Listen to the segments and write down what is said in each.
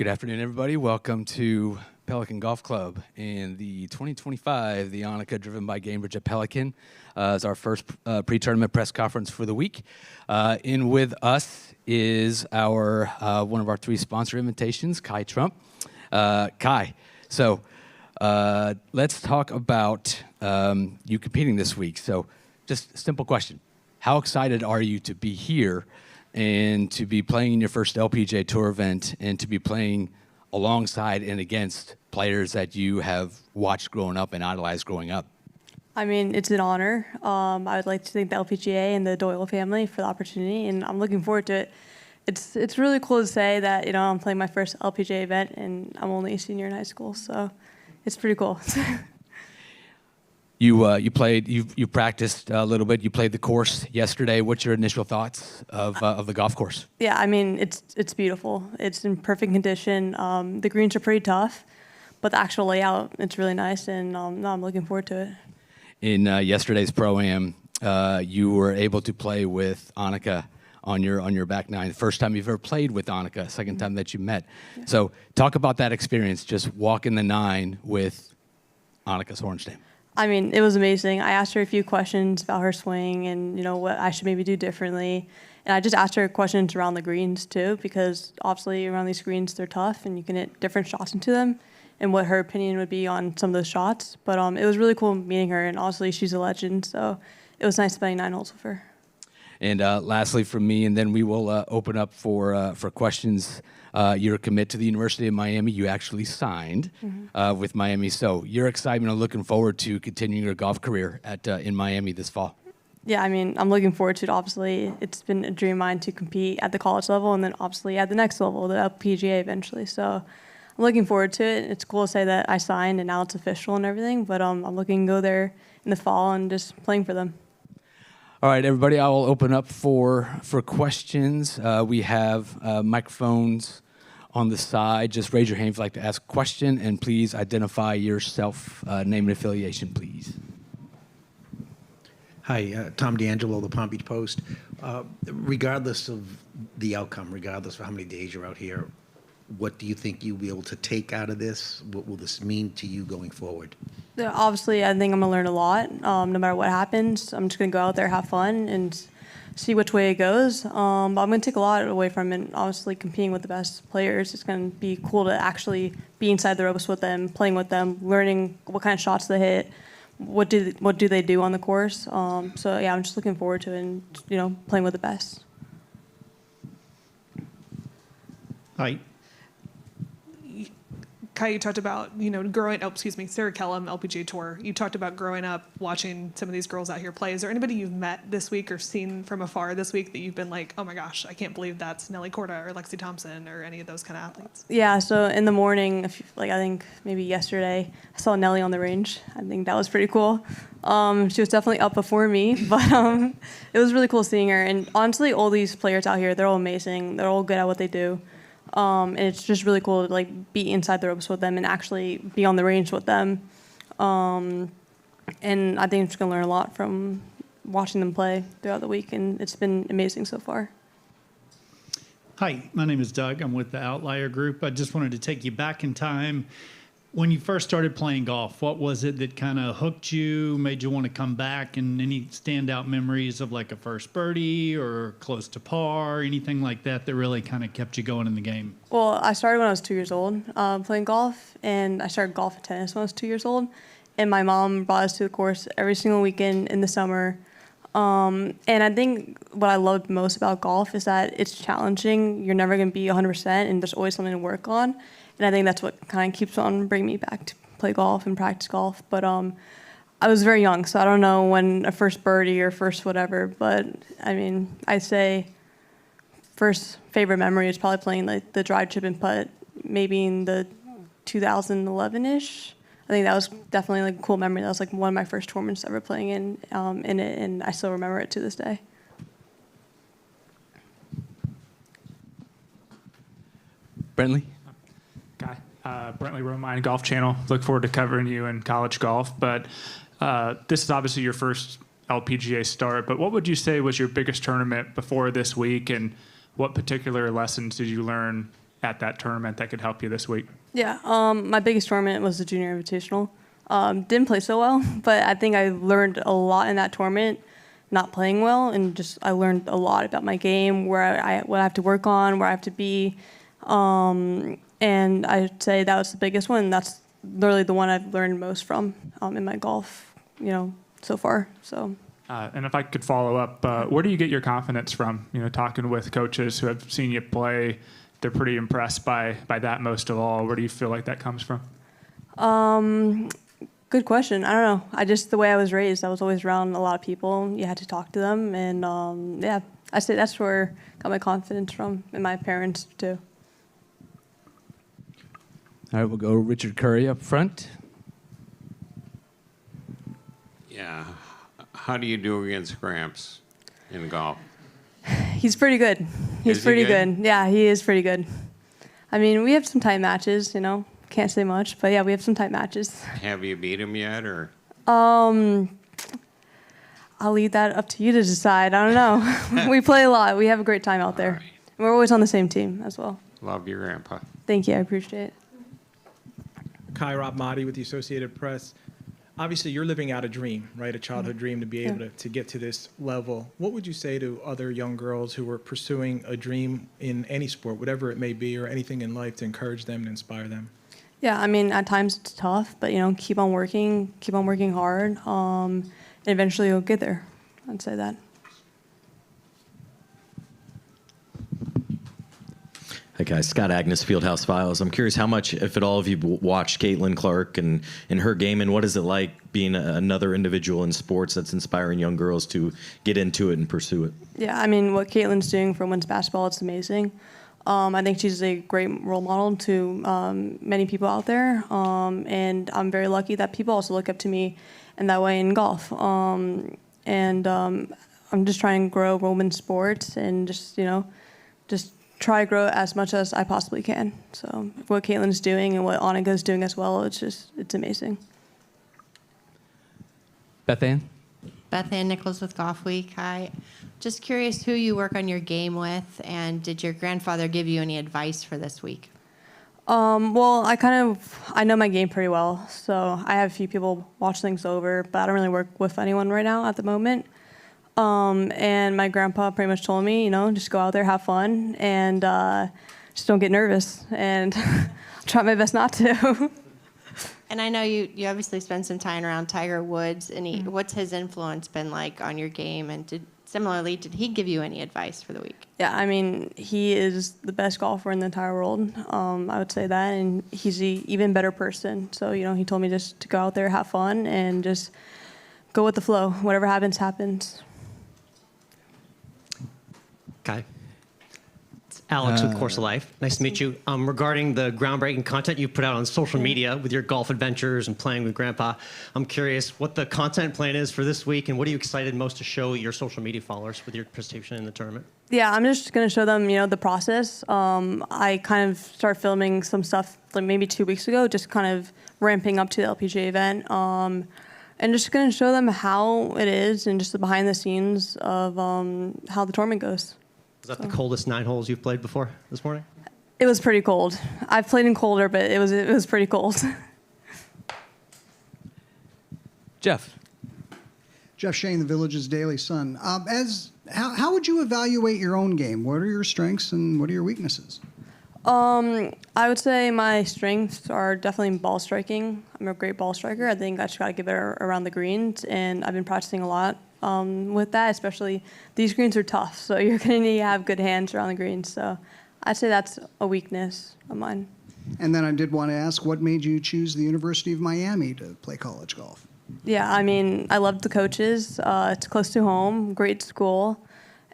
Good afternoon, everybody. Welcome to Pelican Golf Club and the 2025, the ANNIKA driven by Gainbridge at Pelican. Is our first pre-tournament press conference for the week. In with us is our one of our three sponsor invitations, Kai Trump. Kai, so let's talk about you competing this week. So just a simple question. How excited are you to be here and to be playing in your first LPGA Tour event and to be playing alongside and against players that you have watched growing up and idolized growing up? I mean, it's an honor. I would like to thank the LPGA and the Doyle family for the opportunity, and I'm looking forward to it. It's really cool to say that, you know, I'm playing my first LPGA event, and I'm only a senior in high school, so it's pretty cool. You practiced a little bit. You played the course yesterday. What's your initial thoughts of the golf course? Yeah, I mean, it's beautiful. It's in perfect condition. The greens are pretty tough, but the actual layout, it's really nice, and no, I'm looking forward to it. In yesterday's Pro-Am, you were able to play with ANNIKA on your back nine. The first time you've ever played with ANNIKA, second time that you met. Yeah. So talk about that experience, just walking the nine with ANNIKA's Hornstam. I mean, it was amazing. I asked her a few questions about her swing and, you know, what I should maybe do differently. And I just asked her questions around the greens, too, because obviously around these greens, they're tough, and you can hit different shots into them and what her opinion would be on some of those shots. But it was really cool meeting her, and obviously she's a legend, so it was nice spending 9 holes with her. And lastly from me, and then we will open up for questions. You're a commit to the University of Miami. You actually signed with Miami. So your excitement and looking forward to continuing your golf career in Miami this fall. Yeah, I mean, I'm looking forward to it. Obviously, it's been a dream of mine to compete at the college level and then obviously at the next level, the LPGA eventually. So I'm looking forward to it. It's cool to say that I signed and now it's official and everything, but I'm looking to go there in the fall and just playing for them. All right, everybody, I will open up for questions. We have microphones on the side. Just raise your hand if you'd like to ask a question, and please identify yourself, name and affiliation, please. Hi, Tom D'Angelo, the Palm Beach Post. Regardless of the outcome, regardless of how many days you're out here, what do you think you'll be able to take out of this? What will this mean to you going forward? Yeah, obviously, I think I'm going to learn a lot. No matter what happens, I'm just going to go out there, have fun, and see which way it goes. But I'm going to take a lot away from it. Obviously, competing with the best players, it's going to be cool to actually be inside the ropes with them, playing with them, learning what kind of shots they hit, what do they do on the course. So, yeah, I'm just looking forward to it and, you know, playing with the best. Hi. Kai, you talked about, you know, Sarah Kellum, LPGA Tour. You talked about growing up watching some of these girls out here play. Is there anybody you've met this week or seen from afar this week that you've been like, oh my gosh, I can't believe that's Nelly Korda or Lexi Thompson or any of those kind of athletes? Yeah, so in the morning, I think maybe yesterday, I saw Nelly on the range. I think that was pretty cool. She was definitely up before me, but it was really cool seeing her. And honestly, all these players out here, they're all amazing. They're all good at what they do. And it's just really cool to like be inside the ropes with them and actually be on the range with them. And I think I'm just gonna learn a lot from watching them play throughout the week, and it's been amazing so far. Hi, my name is Doug. I'm with the Outlier Group. I just wanted to take you back in time. When you first started playing golf, what was it that kind of hooked you, made you want to come back, and any standout memories of like a first birdie or close to par, anything like that that really kind of kept you going in the game? Well, I started when I was 2 years old playing golf, and I started golf and tennis when I was 2 years old. And my mom brought us to the course every single weekend in the summer. And I think what I loved most about golf is that it's challenging. You're never going to be 100%, and there's always something to work on. And I think that's what kind of keeps on bringing me back to play golf and practice golf. But I was very young, so I don't know when a first birdie or first whatever. But, I mean, I'd say first favorite memory is probably playing like the drive, chip, and putt maybe in the 2011-ish. I think that was definitely like a cool memory. That was like one of my first tournaments ever playing in it, and I still remember it to this day. Brentley? Brentley Romine, Golf Channel. Look forward to covering you in college golf. But this is obviously your first LPGA start. But what would you say was your biggest tournament before this week, and what particular lessons did you learn at that tournament that could help you this week? Yeah, my biggest tournament was the Junior Invitational. Didn't play so well, but I think I learned a lot in that tournament, not playing well, and just I learned a lot about my game, what I have to work on, where I have to be, and I'd say that was the biggest one. That's literally the one I've learned most from in my golf, so far. So. And if I could follow up, where do you get your confidence from? Talking with coaches who have seen you play, they're pretty impressed by that most of all. Where do you feel like that comes from? Good question. I don't know. The way I was raised, I was always around a lot of people. You had to talk to them, and I say that's where I got my confidence from, and my parents too. All right, we'll go Richard Curry up front. Yeah. How do you do against Gramps in golf? He's pretty good. He's Is he pretty good? good. Yeah, he is pretty good. I mean, we have some tight matches, Can't say much, but yeah, we have some tight matches. Have you beat him yet, or? I'll leave that up to you to decide. I don't know. We play a lot. We have a great time out there. All right. We're always on the same team as well. Love your grandpa. Thank you. I appreciate it. Kai Rob Mahdi with the Associated Press. Obviously, you're living out a dream, right? A childhood dream to be able to get to this level. What would you say to other young girls who are pursuing a dream in any sport, whatever it may be, or anything in life to encourage them and inspire them? Yeah, I mean, at times it's tough, but keep on working hard, and eventually you'll get there. I'd say that. Hi guys, Scott Agnes, Fieldhouse Files. I'm curious how much, if at all, have you watched Caitlin Clark and her game, and what is it like being another individual in sports that's inspiring young girls to get into it and pursue it? Yeah, I mean, what Caitlin's doing for women's basketball, it's amazing. I think she's a great role model to many people out there, and I'm very lucky that people also look up to me in that way in golf. I'm just trying to grow women's sports and just try to grow as much as I possibly can. So what Caitlin's doing and what ANNIKA's doing as well, it's amazing. Beth Ann? Beth Ann Nichols with Golf Week. Hi. Just curious who you work on your game with, and did your grandfather give you any advice for this week? Well, I know my game pretty well, so I have a few people watch things over, but I don't really work with anyone right now at the moment. And my grandpa pretty much told me, just go out there, have fun, and just don't get nervous, and I'll try my best not to. And I know you obviously spend some time around Tiger Woods, and what's his influence been like on your game? And did he give you any advice for the week? Yeah, I mean, he is the best golfer in the entire world. I would say that, and he's an even better person. So, he told me just to go out there, have fun, and just go with the flow. Whatever happens, happens. Kai. It's Alex with Course of Life. Nice to meet you. Regarding the groundbreaking content you put out on social media with your golf adventures and playing with Grandpa, I'm curious what the content plan is for this week, and what are you excited most to show your social media followers with your participation in the tournament? Yeah, I'm just going to show them, the process. I kind of started filming some stuff like maybe 2 weeks ago, just kind of ramping up to the LPGA event. And just going to show them how it is and just the behind the scenes of how the tournament goes. Was that the coldest 9 holes you've played before this morning? It was pretty cold. I've played in colder, but it was pretty cold. Jeff Shane, the Village's Daily Sun. How would you evaluate your own game? What are your strengths and what are your weaknesses? I would say my strengths are definitely ball striking. I'm a great ball striker. I think I just got to get better around the greens, and I've been practicing a lot with that, especially these greens are tough, so you're going to need to have good hands around the greens. So I'd say that's a weakness of mine. And then I did want to ask, what made you choose the University of Miami to play college golf? Yeah, I mean, I love the coaches. It's close to home, great school.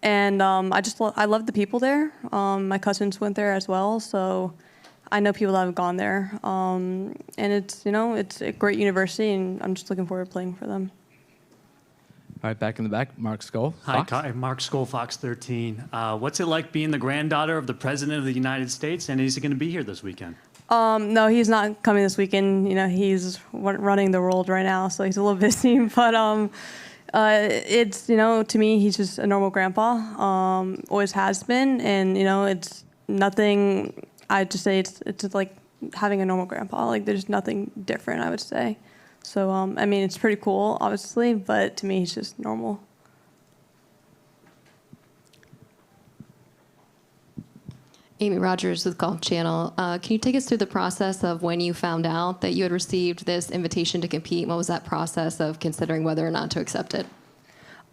And I love the people there. My cousins went there as well, so I know people that have gone there. And it's a great university, and I'm just looking forward to playing for them. All right, back in the back, Mark Skull. Hi, Fox? Kai. Mark Skoll, Fox 13. What's it like being the granddaughter of the President of the United States, and is he going to be here this weekend? No, he's not coming this weekend. He's running the world right now, so he's a little busy. But it's, to me, he's just a normal grandpa. Always has been, and it's nothing I'd just say it's like having a normal grandpa. Like there's nothing different, I would say. So I mean, it's pretty cool, obviously, but to me, he's just normal. Amy Rogers with Golf Channel. Can you take us through the process of when you found out that you had received this invitation to compete? What was that process of considering whether or not to accept it?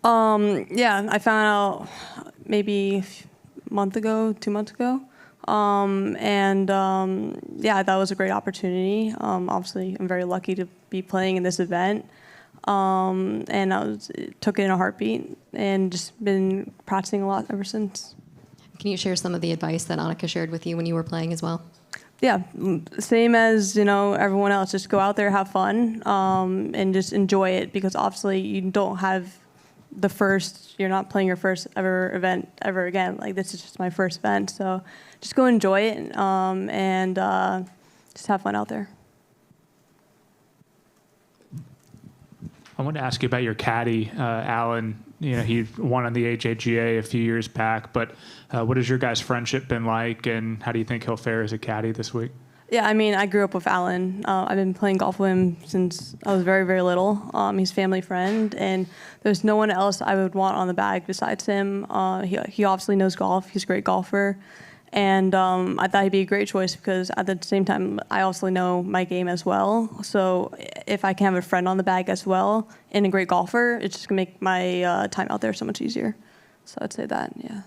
Yeah, I found out maybe a month ago, 2 months ago. Yeah, I thought it was a great opportunity. Obviously, I'm very lucky to be playing in this event. And took it in a heartbeat and just been practicing a lot ever since. Can you share some of the advice that ANNIKA shared with you when you were playing as well? Yeah, same as, everyone else. Just go out there, have fun, and just enjoy it, because obviously you don't have you're not playing your first ever event ever again. Like, this is just my first event, so just go enjoy it, and just have fun out there. I wanted to ask you about your caddy, Alan. He won on the HAGA a few years back, but what has your guys' friendship been like, and how do you think he'll fare as a caddy this week? Yeah, I mean, I grew up with Alan. I've been playing golf with him since I was very, very little. He's a family friend, and there's no one else I would want on the bag besides him. He obviously knows golf. He's a great golfer. And I thought he'd be a great choice because at the same time, I also know my game as well. So if I can have a friend on the bag as well and a great golfer, it's just going to make my time out there so much easier. So I'd say that, yeah.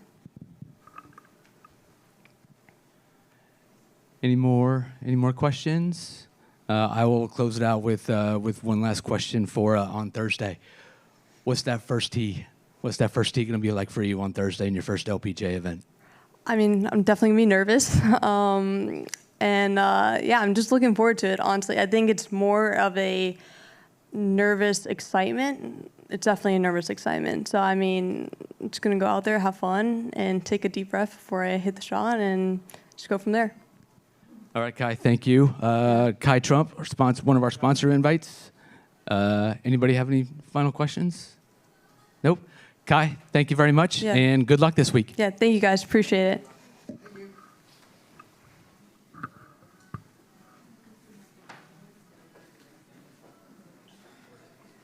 Any more questions? I will close it out with one last question for on Thursday. What's that first tee going to be like for you on Thursday in your first LPGA event? I mean, I'm definitely going to be nervous. Yeah, I'm just looking forward to it, honestly. I think it's more of a nervous excitement. It's definitely a nervous excitement. So, I mean, I'm just going to go out there, have fun, and take a deep breath before I hit the shot and just go from there. All right, Kai, thank you. Kai Trump, one of our sponsor invites. Anybody have any final questions? Nope. Kai, thank you very much, and good luck this week. Yeah, thank you guys. Appreciate it.